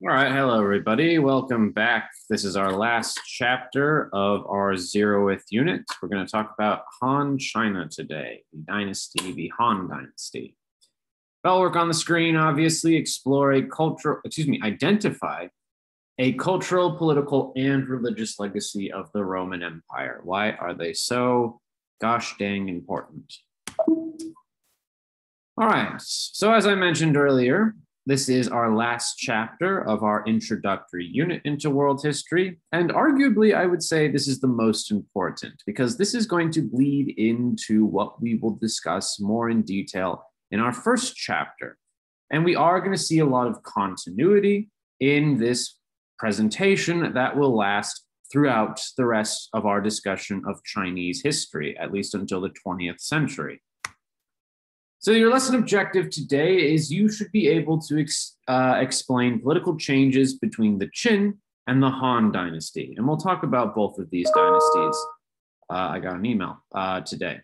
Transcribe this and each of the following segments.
All right, hello everybody. Welcome back. This is our last chapter of our 0th unit. We're going to talk about Han China today, the dynasty, the Han Dynasty. I'll work on the screen, obviously, identify a cultural, political, and religious legacy of the Roman Empire. Why are they so gosh dang important? All right, so as I mentioned earlier, this is our last chapter of our introductory unit into world history. And arguably, I would say this is the most important because this is going to bleed into what we will discuss more in detail in our first chapter. And we are going to see a lot of continuity in this presentation that will last throughout the rest of our discussion of Chinese history, at least until the 20th century. So your lesson objective today is you should be able to explain political changes between the Qin and the Han Dynasty. And we'll talk about both of these dynasties. I got an email today.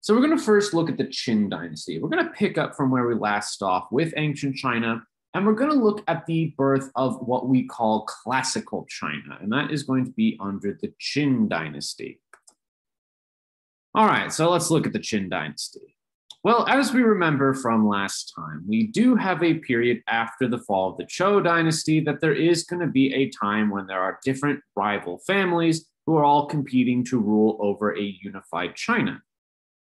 So we're going to first look at the Qin Dynasty. We're going to pick up from where we last off with ancient China, and we're going to look at the birth of what we call classical China, and that is going to be under the Qin Dynasty. All right, so let's look at the Qin Dynasty. Well, as we remember from last time, we do have a period after the fall of the Zhou Dynasty that there is going to be a time when there are different rival families who are all competing to rule over a unified China.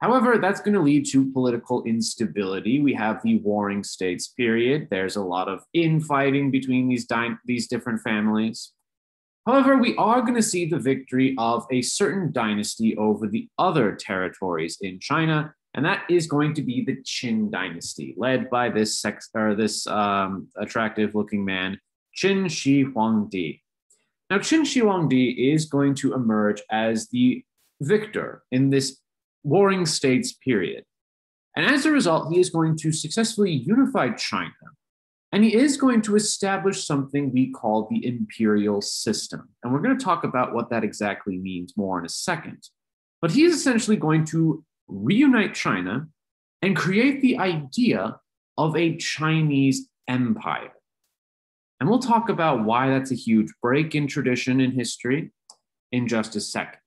However, that's going to lead to political instability. We have the Warring States period. There's a lot of infighting between these different families. However, we are going to see the victory of a certain dynasty over the other territories in China, and that is going to be the Qin Dynasty, led by this attractive-looking man, Qin Shi Huangdi. Now, Qin Shi Huangdi is going to emerge as the victor in this Warring States period. And as a result, he is going to successfully unify China. And he is going to establish something we call the imperial system. And we're going to talk about what that exactly means more in a second. But he is essentially going to reunite China and create the idea of a Chinese empire. And we'll talk about why that's a huge break in tradition in history in just a second.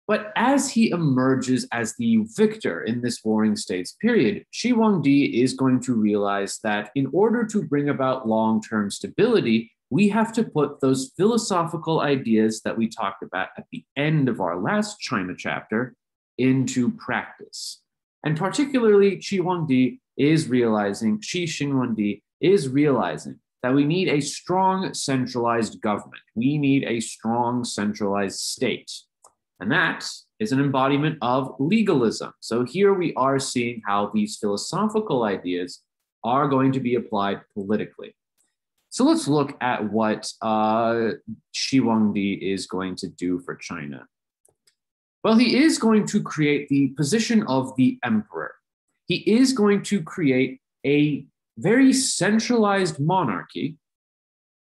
But as he emerges as the victor in this Warring States period, Shi Huangdi is going to realize that in order to bring about long-term stability, we have to put those philosophical ideas that we talked about at the end of our last China chapter into practice. And particularly, Shi Huangdi is realizing that we need a strong centralized government. We need a strong centralized state. And that is an embodiment of legalism. So here we are seeing how these philosophical ideas are going to be applied politically. So let's look at what Shi Huangdi is going to do for China. Well, he is going to create the position of the emperor. He is going to create a very centralized monarchy.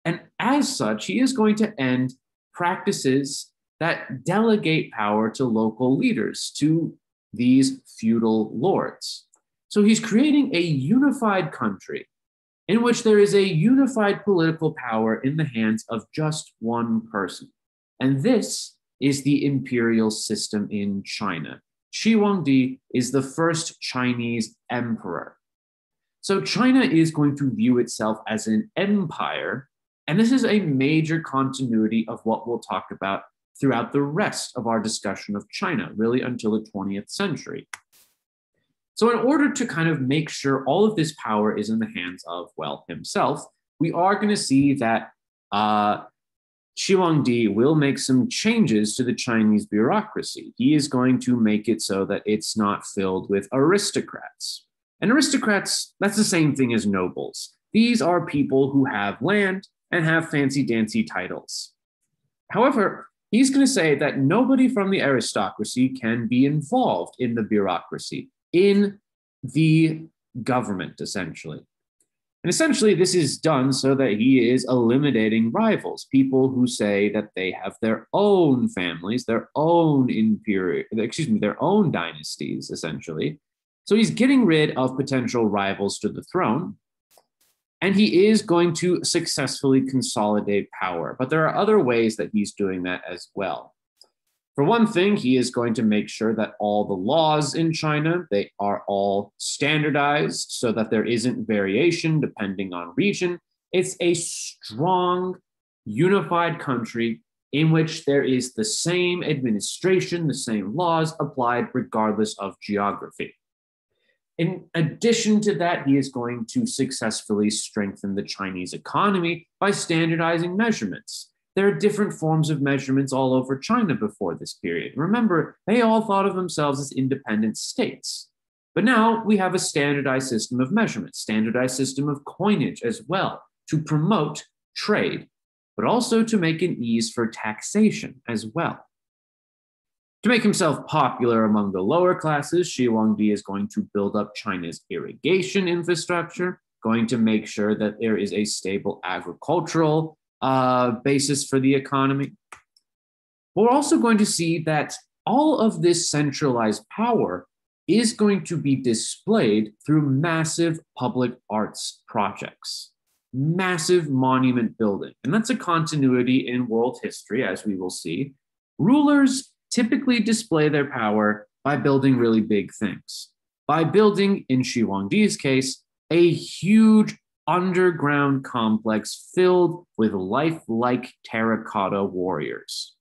And as such, he is going to end practices that delegate power to local leaders, to these feudal lords. So he's creating a unified country in which there is a unified political power in the hands of just one person. And this is the imperial system in China. Shi Huangdi is the first Chinese emperor. So China is going to view itself as an empire, and this is a major continuity of what we'll talk about throughout the rest of our discussion of China, really until the 20th century. So in order to kind of make sure all of this power is in the hands of, well, himself, we are going to see that Shi Huangdi will make some changes to the Chinese bureaucracy. He is going to make it so that it's not filled with aristocrats. And aristocrats, that's the same thing as nobles. These are people who have land and have fancy-dancy titles. However, he's going to say that nobody from the aristocracy can be involved in the bureaucracy, in the government, essentially. And essentially, this is done so that he is eliminating rivals, people who say that they have their own families, their own dynasties, essentially. So he's getting rid of potential rivals to the throne. And he is going to successfully consolidate power. But there are other ways that he's doing that as well. For one thing, he is going to make sure that all the laws in China, they are all standardized so that there isn't variation depending on region. It's a strong, unified country in which there is the same administration, the same laws applied regardless of geography. In addition to that, he is going to successfully strengthen the Chinese economy by standardizing measurements. There are different forms of measurements all over China before this period. Remember, they all thought of themselves as independent states. But now we have a standardized system of measurement, standardized system of coinage as well, to promote trade, but also to make an ease for taxation as well. To make himself popular among the lower classes, Shi Huangdi is going to build up China's irrigation infrastructure, going to make sure that there is a stable agricultural basis for the economy. We're also going to see that all of this centralized power is going to be displayed through massive public arts projects, massive monument building. And that's a continuity in world history, as we will see. Rulers typically display their power by building really big things. By building, in Shi Huangdi's case, a huge underground complex filled with lifelike terracotta warriors.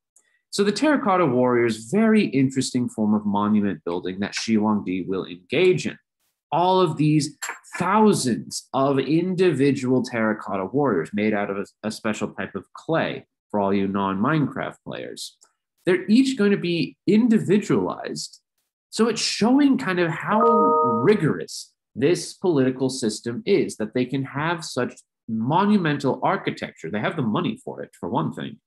So the terracotta warriors, very interesting form of monument building that Shi Huangdi will engage in. All of these thousands of individual terracotta warriors made out of a special type of clay for all you non-Minecraft players. They're each going to be individualized. So it's showing kind of how rigorous this political system is, that they can have such monumental architecture. They have the money for it, for one thing.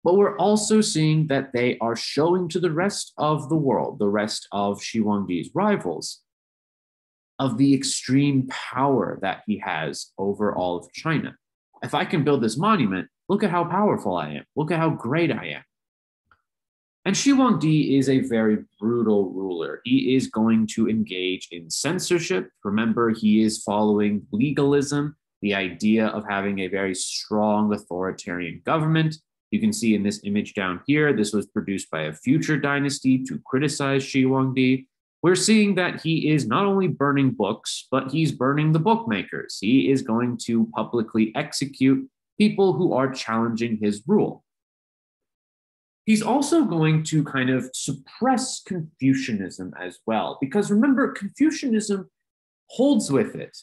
But we're also seeing that they are showing to the rest of the world, the rest of Shi Huangdi's rivals, of the extreme power that he has over all of China. If I can build this monument, look at how powerful I am. Look at how great I am. And Shi Huangdi is a very brutal ruler. He is going to engage in censorship. Remember, he is following legalism, the idea of having a very strong authoritarian government. You can see in this image down here, this was produced by a future dynasty to criticize Shi Huangdi. We're seeing that he is not only burning books, but he's burning the bookmakers. He is going to publicly execute people who are challenging his rule. He's also going to kind of suppress Confucianism as well, because remember, Confucianism holds with it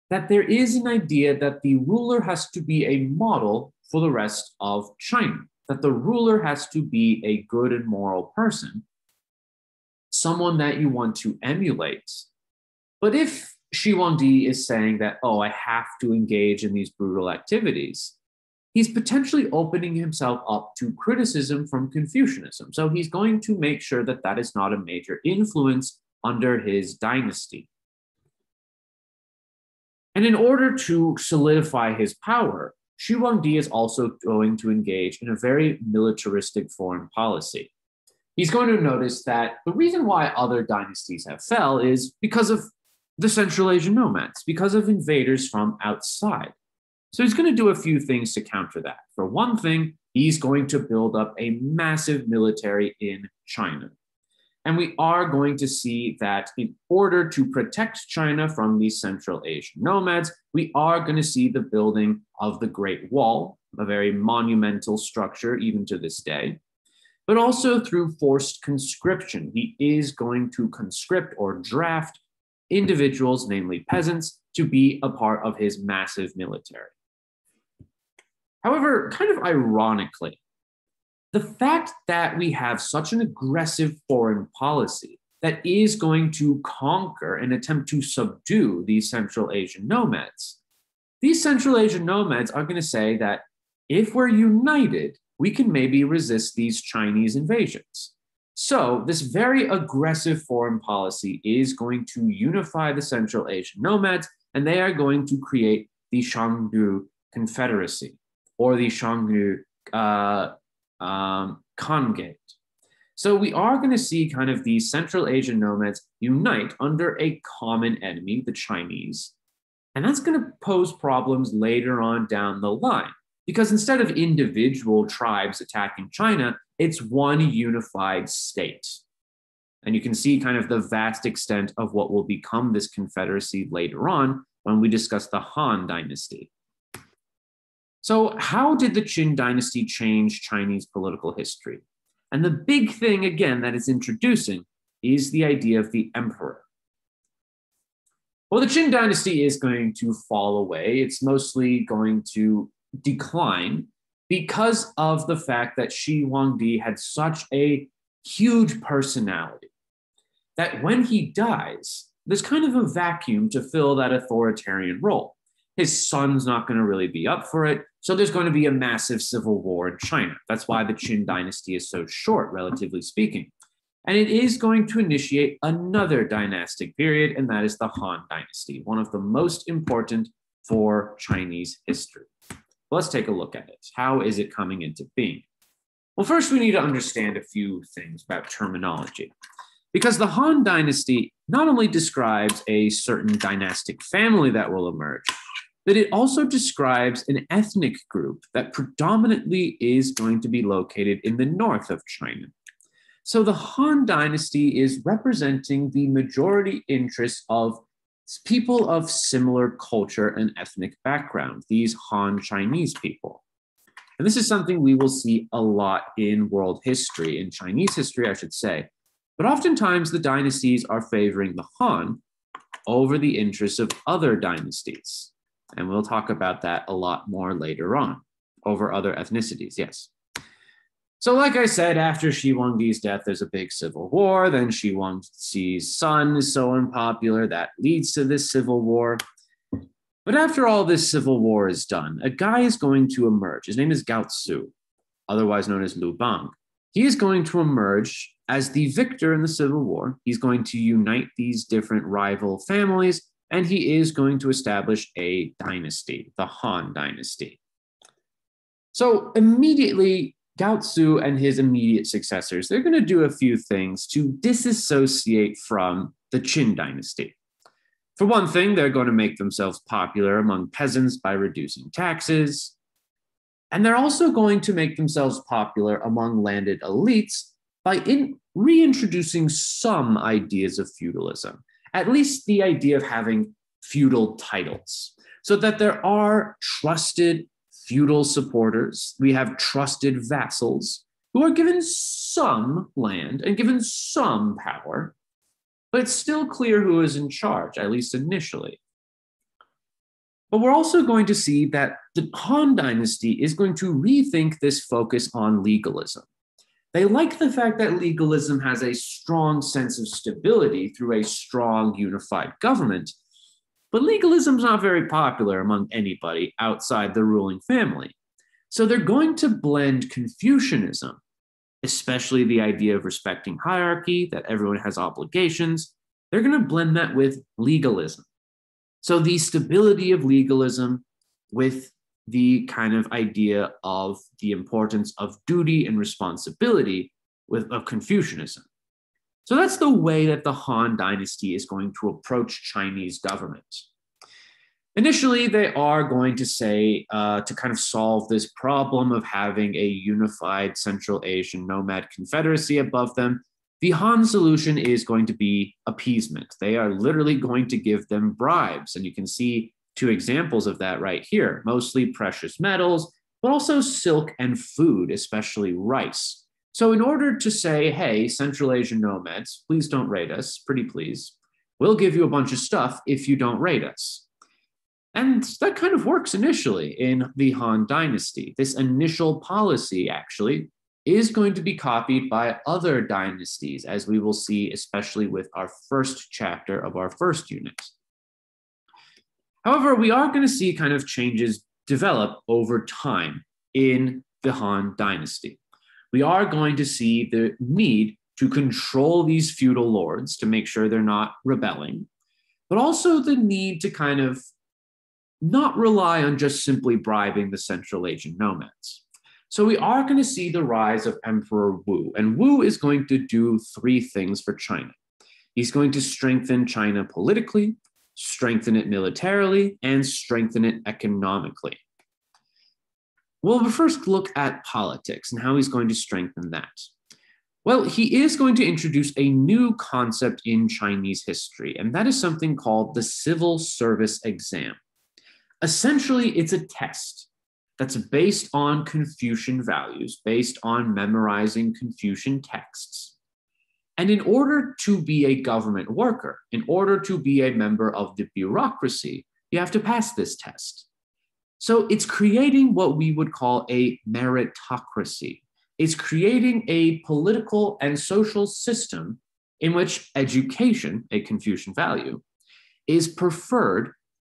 that there is an idea that the ruler has to be a model for the rest of China, that the ruler has to be a good and moral person, someone that you want to emulate. But if Shi Huangdi is saying that, oh, I have to engage in these brutal activities, he's potentially opening himself up to criticism from Confucianism. So he's going to make sure that that is not a major influence under his dynasty. And in order to solidify his power, Shi Huangdi is also going to engage in a very militaristic foreign policy. He's going to notice that the reason why other dynasties have fell is because of the Central Asian nomads, because of invaders from outside. So he's going to do a few things to counter that. For one thing, he's going to build up a massive military in China. And we are going to see that in order to protect China from these Central Asian nomads, we are going to see the building of the Great Wall, a very monumental structure even to this day, but also through forced conscription. He is going to conscript or draft individuals, namely peasants, to be a part of his massive military. However, kind of ironically, the fact that we have such an aggressive foreign policy that is going to conquer and attempt to subdue these Central Asian nomads, these Central Asian nomads are going to say that if we're united, we can maybe resist these Chinese invasions. So this very aggressive foreign policy is going to unify the Central Asian nomads, and they are going to create the Shangnu Confederacy, or the Shangnu Khanate. So we are going to see kind of these Central Asian nomads unite under a common enemy, the Chinese, And that's going to pose problems later on down the line, because instead of individual tribes attacking China, it's one unified state. And you can see kind of the vast extent of what will become this confederacy later on when we discuss the Han Dynasty. So how did the Qin Dynasty change Chinese political history? And the big thing, again, that it's introducing is the idea of the emperor. Well, the Qin Dynasty is going to fall away. It's mostly going to decline because of the fact that Shi Huangdi had such a huge personality that when he dies, there's kind of a vacuum to fill that authoritarian role. His son's not going to really be up for it, so there's going to be a massive civil war in China. That's why the Qin Dynasty is so short, relatively speaking. And it is going to initiate another dynastic period, and that is the Han Dynasty, one of the most important for Chinese history. Let's take a look at it. How is it coming into being? Well, first we need to understand a few things about terminology, because the Han Dynasty not only describes a certain dynastic family that will emerge, but it also describes an ethnic group that predominantly is going to be located in the north of China. So the Han Dynasty is representing the majority interests of people of similar culture and ethnic background, these Han Chinese people. And this is something we will see a lot in world history, in Chinese history, I should say. But oftentimes the dynasties are favoring the Han over the interests of other dynasties. And we'll talk about that a lot more later on, over other ethnicities, yes. So like I said, after Shi Huangdi's death, there's a big civil war. Then Shi Huangdi's son is so unpopular that leads to this civil war. But after all this civil war is done, a guy is going to emerge. His name is Gao Tzu, otherwise known as Lu Bang. He is going to emerge as the victor in the civil war. He's going to unite these different rival families, and he is going to establish a dynasty, the Han Dynasty. So immediately, Gao Tzu and his immediate successors, they're going to do a few things to disassociate from the Qin Dynasty. For one thing, they're going to make themselves popular among peasants by reducing taxes. And they're also going to make themselves popular among landed elites by reintroducing some ideas of feudalism, at least the idea of having feudal titles, so that there are trusted feudal supporters. We have trusted vassals who are given some land and given some power, but it's still clear who is in charge, at least initially. But we're also going to see that the Han Dynasty is going to rethink this focus on legalism. They like the fact that legalism has a strong sense of stability through a strong unified government, but legalism is not very popular among anybody outside the ruling family. So they're going to blend Confucianism, especially the idea of respecting hierarchy, that everyone has obligations. They're going to blend that with legalism. So the stability of legalism with the kind of idea of the importance of duty and responsibility of Confucianism. So that's the way that the Han Dynasty is going to approach Chinese government. Initially, they are going to say, to kind of solve this problem of having a unified Central Asian nomad confederacy above them, the Han solution is going to be appeasement. They are literally going to give them bribes. And you can see two examples of that right here, mostly precious metals, but also silk and food, especially rice. So in order to say, hey, Central Asian nomads, please don't raid us, pretty please. We'll give you a bunch of stuff if you don't raid us. And that kind of works initially in the Han Dynasty. This initial policy actually is going to be copied by other dynasties, as we will see, especially with our first chapter of our first unit. However, we are going to see kind of changes develop over time in the Han Dynasty. We are going to see the need to control these feudal lords to make sure they're not rebelling, but also the need to kind of not rely on just simply bribing the Central Asian nomads. So we are going to see the rise of Emperor Wu, and Wu is going to do three things for China. He's going to strengthen China politically, strengthen it militarily, and strengthen it economically. Well, we'll first look at politics and how he's going to strengthen that. Well, he is going to introduce a new concept in Chinese history, and that is something called the civil service exam. Essentially, it's a test that's based on Confucian values, based on memorizing Confucian texts. And in order to be a government worker, in order to be a member of the bureaucracy, you have to pass this test. So it's creating what we would call a meritocracy. It's creating a political and social system in which education, a Confucian value, is preferred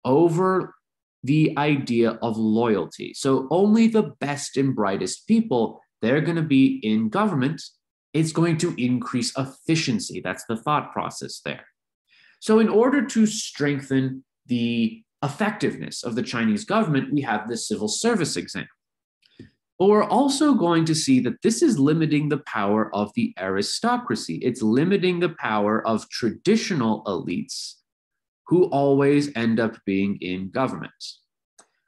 over the idea of loyalty. So only the best and brightest people, they're going to be in government. It's going to increase efficiency. That's the thought process there. So in order to strengthen the effectiveness of the Chinese government, we have the civil service exam. But we're also going to see that this is limiting the power of the aristocracy. It's limiting the power of traditional elites who always end up being in government.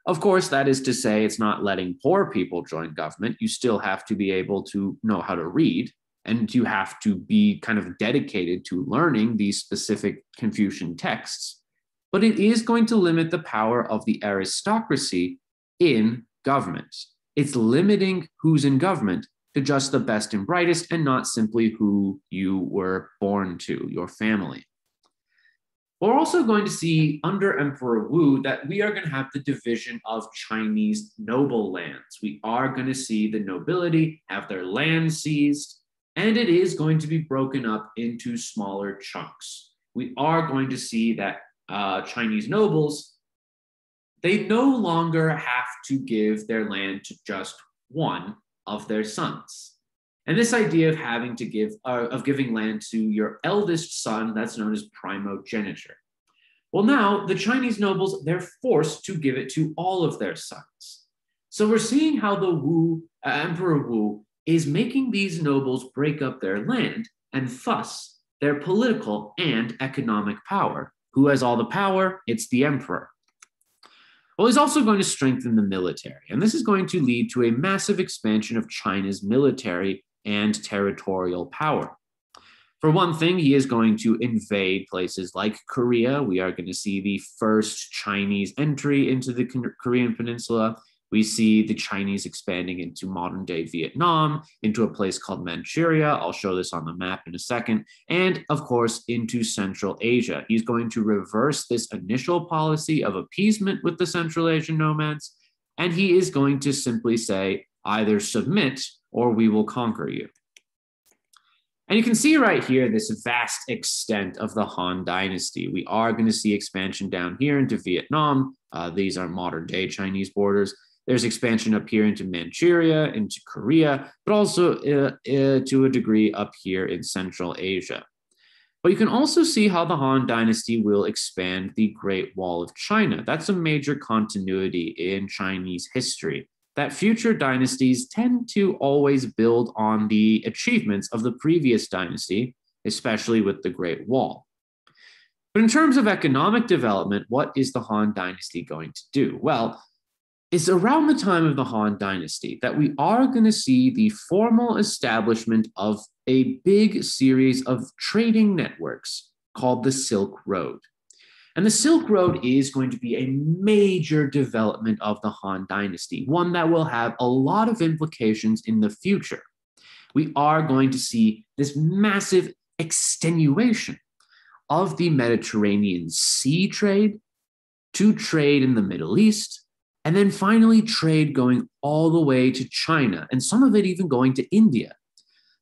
Of course, that is to say, it's not letting poor people join government. You still have to be able to know how to read, and you have to be kind of dedicated to learning these specific Confucian texts. But it is going to limit the power of the aristocracy in government. It's limiting who's in government to just the best and brightest and not simply who you were born to, your family. We're also going to see under Emperor Wu that we are going to have the division of Chinese noble lands. We are going to see the nobility have their land seized, and it is going to be broken up into smaller chunks. We are going to see that Chinese nobles, they no longer have to give their land to just one of their sons. And this idea of having to giving land to your eldest son, that's known as primogeniture. Well, now the Chinese nobles, they're forced to give it to all of their sons. So we're seeing how the Emperor Wu is making these nobles break up their land and thus their political and economic power. Who has all the power? It's the emperor. Well, he's also going to strengthen the military, and this is going to lead to a massive expansion of China's military and territorial power. For one thing, he is going to invade places like Korea. We are going to see the first Chinese entry into the Korean peninsula. We see the Chinese expanding into modern-day Vietnam, into a place called Manchuria. I'll show this on the map in a second. And, of course, into Central Asia. He's going to reverse this initial policy of appeasement with the Central Asian nomads, and he is going to simply say, either submit or we will conquer you. And you can see right here this vast extent of the Han Dynasty. We are going to see expansion down here into Vietnam. These are modern-day Chinese borders. There's expansion up here into Manchuria, into Korea, but also to a degree up here in Central Asia. But you can also see how the Han Dynasty will expand the Great Wall of China. That's a major continuity in Chinese history, that future dynasties tend to always build on the achievements of the previous dynasty, especially with the Great Wall. But in terms of economic development, what is the Han Dynasty going to do? Well, it's around the time of the Han Dynasty that we are going to see the formal establishment of a big series of trading networks called the Silk Road. And the Silk Road is going to be a major development of the Han Dynasty, one that will have a lot of implications in the future. We are going to see this massive extenuation of the Mediterranean Sea trade to trade in the Middle East, and then finally trade going all the way to China, and some of it even going to India.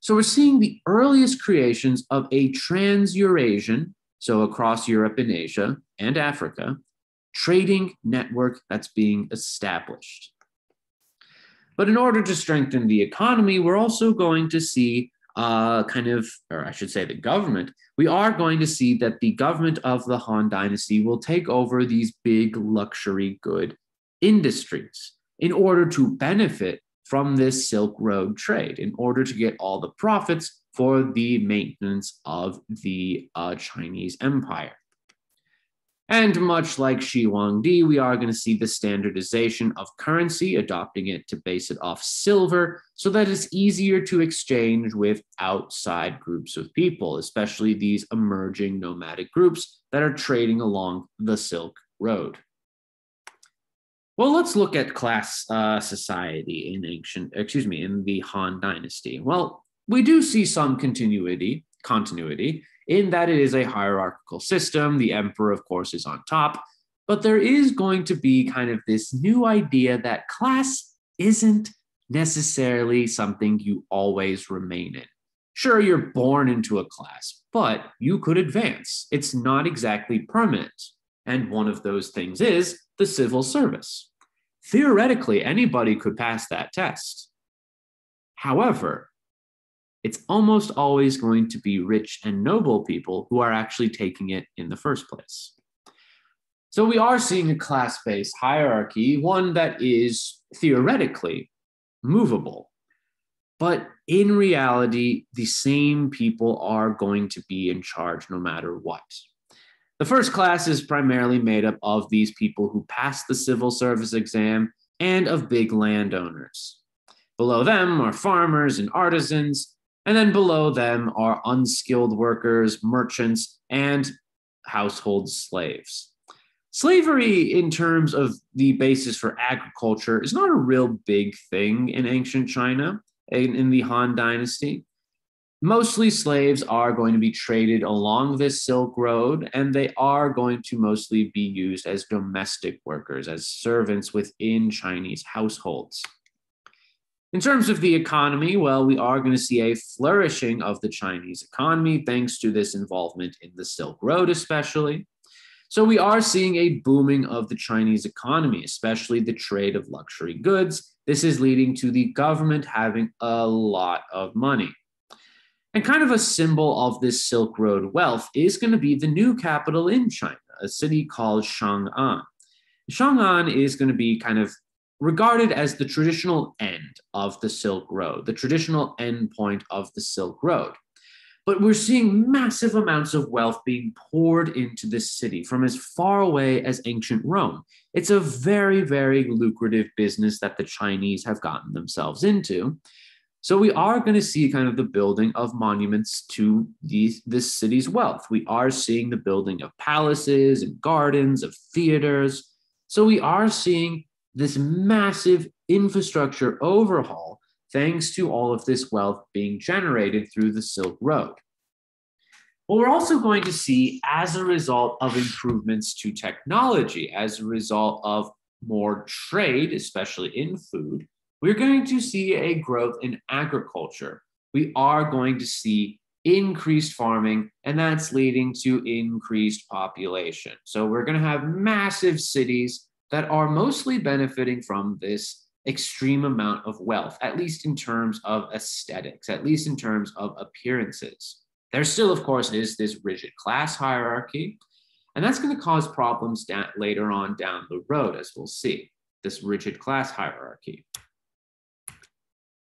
So we're seeing the earliest creations of a trans-Eurasian, so across Europe and Asia and Africa, trading network that's being established. But in order to strengthen the economy, we're also going to see the government, we are going to see that the government of the Han Dynasty will take over these big luxury good industries in order to benefit from this Silk Road trade, in order to get all the profits for the maintenance of the Chinese empire. And much like Shi Huangdi, we are going to see the standardization of currency, adopting it to base it off silver so that it's easier to exchange with outside groups of people, especially these emerging nomadic groups that are trading along the Silk Road. Well, let's look at class society in the Han Dynasty. Well, we do see some continuity in that it is a hierarchical system. The emperor, of course, is on top, but there is going to be kind of this new idea that class isn't necessarily something you always remain in. Sure, you're born into a class, but you could advance. It's not exactly permanent. And one of those things is the civil service. Theoretically, anybody could pass that test. However, it's almost always going to be rich and noble people who are actually taking it in the first place. So we are seeing a class-based hierarchy, one that is theoretically movable. But in reality, the same people are going to be in charge no matter what. The first class is primarily made up of these people who pass the civil service exam and of big landowners. Below them are farmers and artisans, and then below them are unskilled workers, merchants, and household slaves. Slavery, in terms of the basis for agriculture, is not a real big thing in ancient China, in the Han Dynasty. Mostly slaves are going to be traded along this Silk Road, and they are going to mostly be used as domestic workers, as servants within Chinese households. In terms of the economy, well, we are going to see a flourishing of the Chinese economy thanks to this involvement in the Silk Road especially. So we are seeing a booming of the Chinese economy, especially the trade of luxury goods. This is leading to the government having a lot of money. And kind of a symbol of this Silk Road wealth is going to be the new capital in China, a city called Chang'an. Chang'an is going to be kind of regarded as the traditional end of the Silk Road, the traditional end point of the Silk Road. But we're seeing massive amounts of wealth being poured into this city from as far away as ancient Rome. It's a very, very lucrative business that the Chinese have gotten themselves into. So we are going to see kind of the building of monuments to this city's wealth. We are seeing the building of palaces and gardens, of theaters. So we are seeing this massive infrastructure overhaul thanks to all of this wealth being generated through the Silk Road. Well, we're also going to see, as a result of improvements to technology, as a result of more trade, especially in food, we're going to see a growth in agriculture. We are going to see increased farming, and that's leading to increased population. So we're going to have massive cities that are mostly benefiting from this extreme amount of wealth, at least in terms of aesthetics, at least in terms of appearances. There still, of course, is this rigid class hierarchy, and that's going to cause problems later on down the road, as we'll see, this rigid class hierarchy.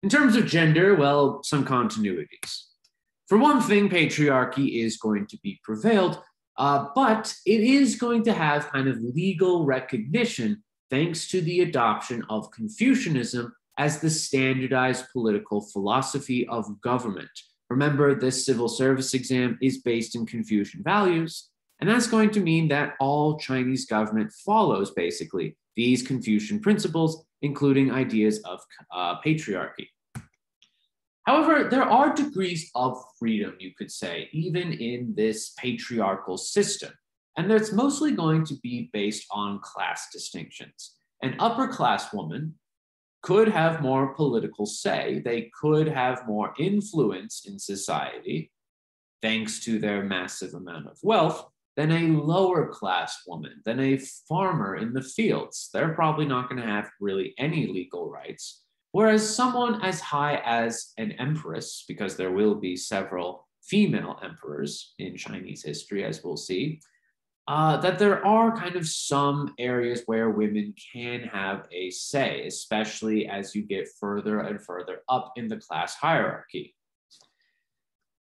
In terms of gender, well, some continuities. For one thing, patriarchy is going to be prevailed, but it is going to have kind of legal recognition thanks to the adoption of Confucianism as the standardized political philosophy of government. Remember, this civil service exam is based in Confucian values, and that's going to mean that all Chinese government follows, basically, these Confucian principles, including ideas of patriarchy. However, there are degrees of freedom, you could say, even in this patriarchal system, and that's mostly going to be based on class distinctions. An upper class woman could have more political say, they could have more influence in society, thanks to their massive amount of wealth, than a lower class woman, than a farmer in the fields. They're probably not going to have really any legal rights. Whereas someone as high as an empress, because there will be several female emperors in Chinese history, as we'll see, that there are kind of some areas where women can have a say, especially as you get further and further up in the class hierarchy.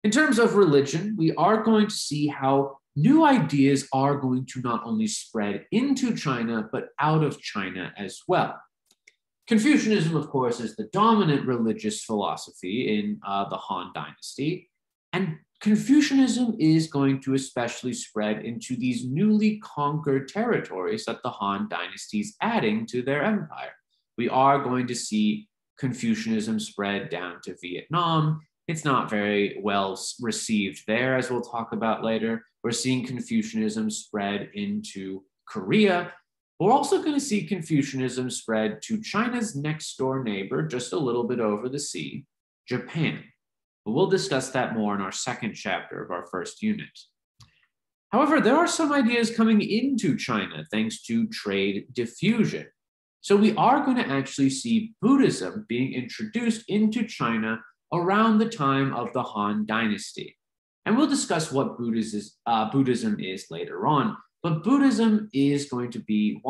In terms of religion, we are going to see how new ideas are going to not only spread into China, but out of China as well. Confucianism, of course, is the dominant religious philosophy in the Han Dynasty. And Confucianism is going to especially spread into these newly conquered territories that the Han Dynasty is adding to their empire. We are going to see Confucianism spread down to Vietnam. It's not very well received there, as we'll talk about later. We're seeing Confucianism spread into Korea. We're also going to see Confucianism spread to China's next door neighbor, just a little bit over the sea, Japan. But we'll discuss that more in our second chapter of our first unit. However, there are some ideas coming into China thanks to trade diffusion. So we are going to actually see Buddhism being introduced into China around the time of the Han Dynasty. And we'll discuss what Buddhism is later on. But Buddhism is going to be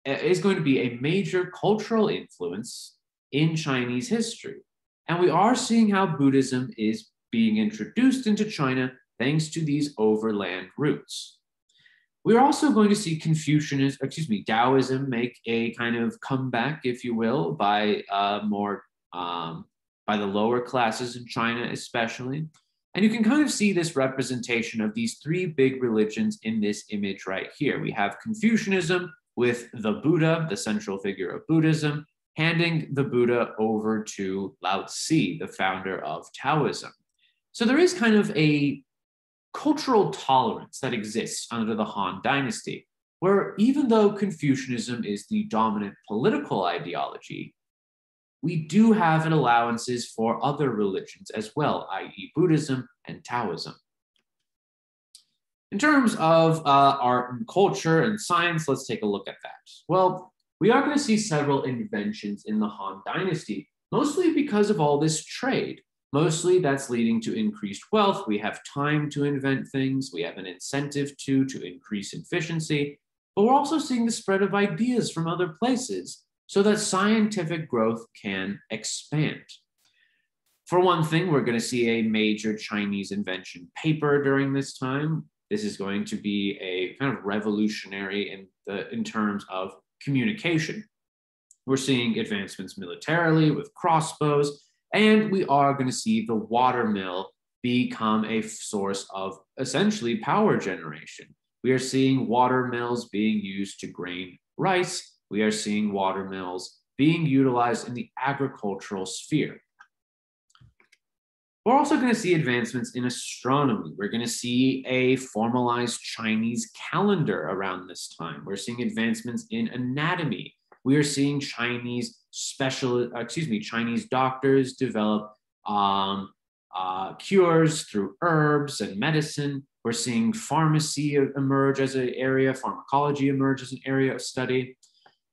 a major cultural influence in Chinese history. And we are seeing how Buddhism is being introduced into China thanks to these overland routes. We're also going to see Taoism make a kind of comeback, if you will, by the lower classes in China, especially. And you can kind of see this representation of these three big religions in this image right here. We have Confucianism with the Buddha, the central figure of Buddhism, handing the Buddha over to Lao Tzu, the founder of Taoism. So there is kind of a cultural tolerance that exists under the Han Dynasty, where even though Confucianism is the dominant political ideology, we do have allowances for other religions as well, i.e. Buddhism and Taoism. In terms of art and culture and science, let's take a look at that. Well, we are going to see several inventions in the Han Dynasty, mostly because of all this trade. Mostly that's leading to increased wealth. We have time to invent things. We have an incentive to increase efficiency. But we're also seeing the spread of ideas from other places so that scientific growth can expand. For one thing, we're going to see a major Chinese invention paper during this time. This is going to be a kind of revolutionary in terms of communication. We're seeing advancements militarily with crossbows, and we are going to see the water mill become a source of essentially power generation. We are seeing water mills being used to grain rice. We are seeing water mills being utilized in the agricultural sphere. We're also going to see advancements in astronomy. We're going to see a formalized Chinese calendar around this time. We're seeing advancements in anatomy. We are seeing Chinese doctors develop cures through herbs and medicine. We're seeing pharmacy emerge as an area, pharmacology emerge as an area of study.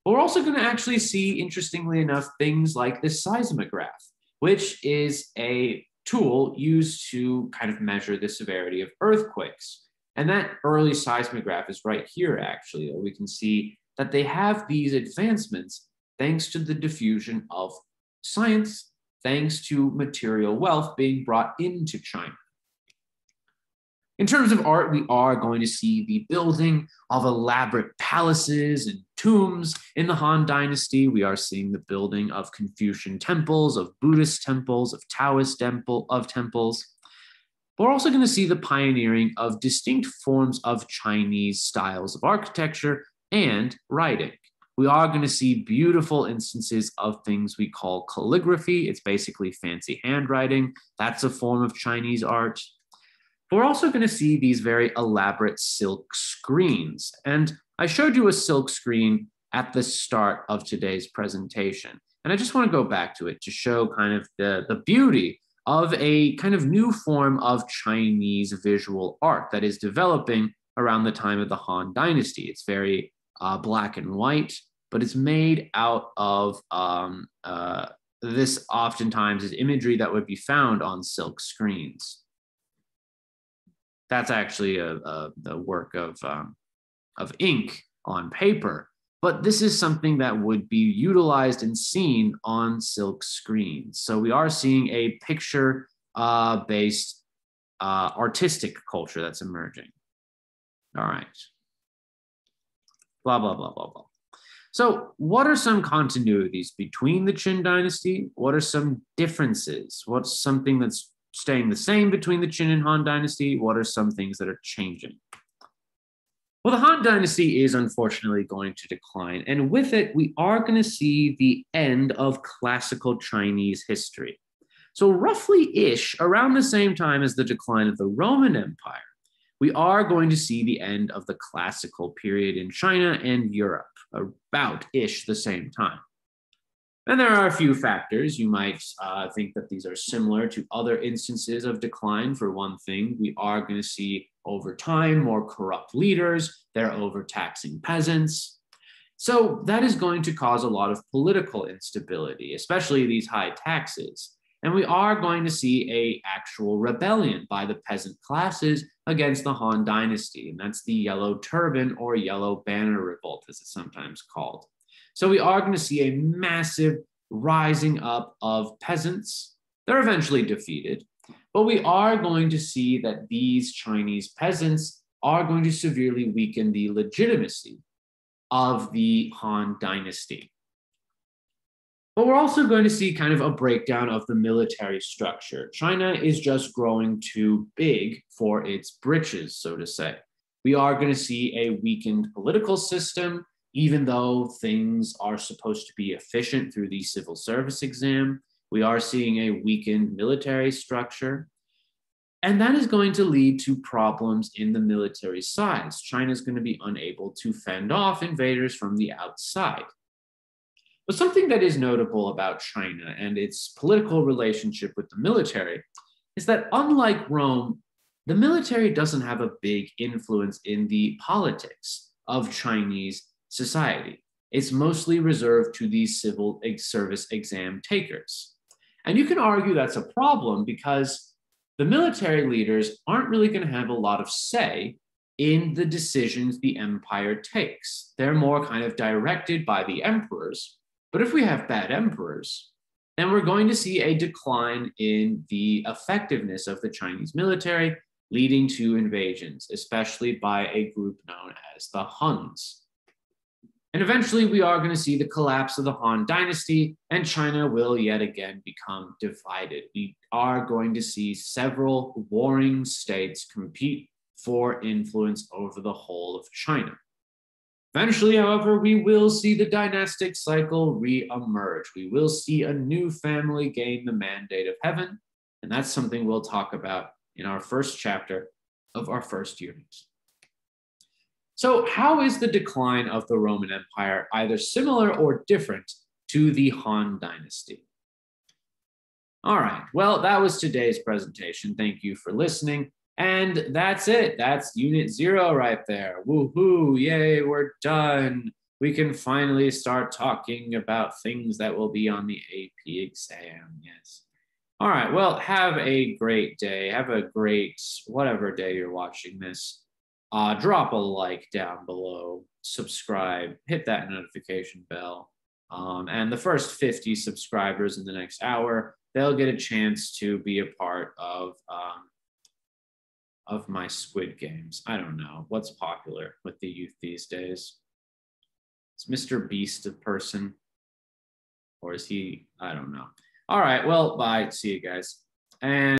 But we're also going to actually see, interestingly enough, things like the seismograph, which is a tool used to kind of measure the severity of earthquakes. And that early seismograph is right here, actually. We can see that they have these advancements thanks to the diffusion of science, thanks to material wealth being brought into China. In terms of art, we are going to see the building of elaborate palaces and tombs in the Han Dynasty. We are seeing the building of Confucian temples, of Buddhist temples, of Taoist temples. But we're also going to see the pioneering of distinct forms of Chinese styles of architecture and writing. We are going to see beautiful instances of things we call calligraphy. It's basically fancy handwriting. That's a form of Chinese art. But we're also going to see these very elaborate silk screens. And I showed you a silk screen at the start of today's presentation. And I just want to go back to it to show kind of the beauty of a kind of new form of Chinese visual art that is developing around the time of the Han Dynasty. It's very black and white, but it's made out of this oftentimes is imagery that would be found on silk screens. That's actually the work of ink on paper, but this is something that would be utilized and seen on silk screens. So we are seeing a picture-based artistic culture that's emerging. All right. Blah, blah, blah, blah, blah. So what are some continuities between the Qin dynasty? What are some differences? What's something that's staying the same between the Qin and Han dynasty? What are some things that are changing? Well, the Han Dynasty is unfortunately going to decline, and with it, we are going to see the end of classical Chinese history. So roughly-ish, around the same time as the decline of the Roman Empire, we are going to see the end of the classical period in China and Europe, about-ish the same time. And there are a few factors. You might think that these are similar to other instances of decline. For one thing, we are going to see over time more corrupt leaders. They're overtaxing peasants. So that is going to cause a lot of political instability, especially these high taxes. And we are going to see an actual rebellion by the peasant classes against the Han Dynasty. And that's the Yellow Turban or Yellow Banner Revolt, as it's sometimes called. So we are going to see a massive rising up of peasants. They're eventually defeated, but we are going to see that these Chinese peasants are going to severely weaken the legitimacy of the Han Dynasty. But we're also going to see kind of a breakdown of the military structure. China is just growing too big for its britches, so to say. We are going to see a weakened political system, even though things are supposed to be efficient through the civil service exam. We are seeing a weakened military structure. And that is going to lead to problems in the military sides. China is going to be unable to fend off invaders from the outside. But something that is notable about China and its political relationship with the military is that unlike Rome, the military doesn't have a big influence in the politics of Chinese society. It's mostly reserved to the civil service exam takers. And you can argue that's a problem because the military leaders aren't really going to have a lot of say in the decisions the empire takes. They're more kind of directed by the emperors. But if we have bad emperors, then we're going to see a decline in the effectiveness of the Chinese military, leading to invasions, especially by a group known as the Huns. And eventually we are going to see the collapse of the Han Dynasty, and China will yet again become divided. We are going to see several warring states compete for influence over the whole of China. Eventually, however, we will see the dynastic cycle re-emerge. We will see a new family gain the mandate of heaven, and that's something we'll talk about in our first chapter of our first unit. So how is the decline of the Roman Empire either similar or different to the Han Dynasty? All right, well, that was today's presentation. Thank you for listening. And that's it. That's Unit 0 right there. Woohoo, yay, we're done. We can finally start talking about things that will be on the AP exam, yes. All right, well, have a great day. Have a great, whatever day you're watching this. Drop a like down below, subscribe, hit that notification bell. And the first 50 subscribers in the next hour, they'll get a chance to be a part of my Squid Games. I don't know what's popular with the youth these days. Is Mr. Beast a person? Or is he, I don't know. All right, well, bye. See you guys. And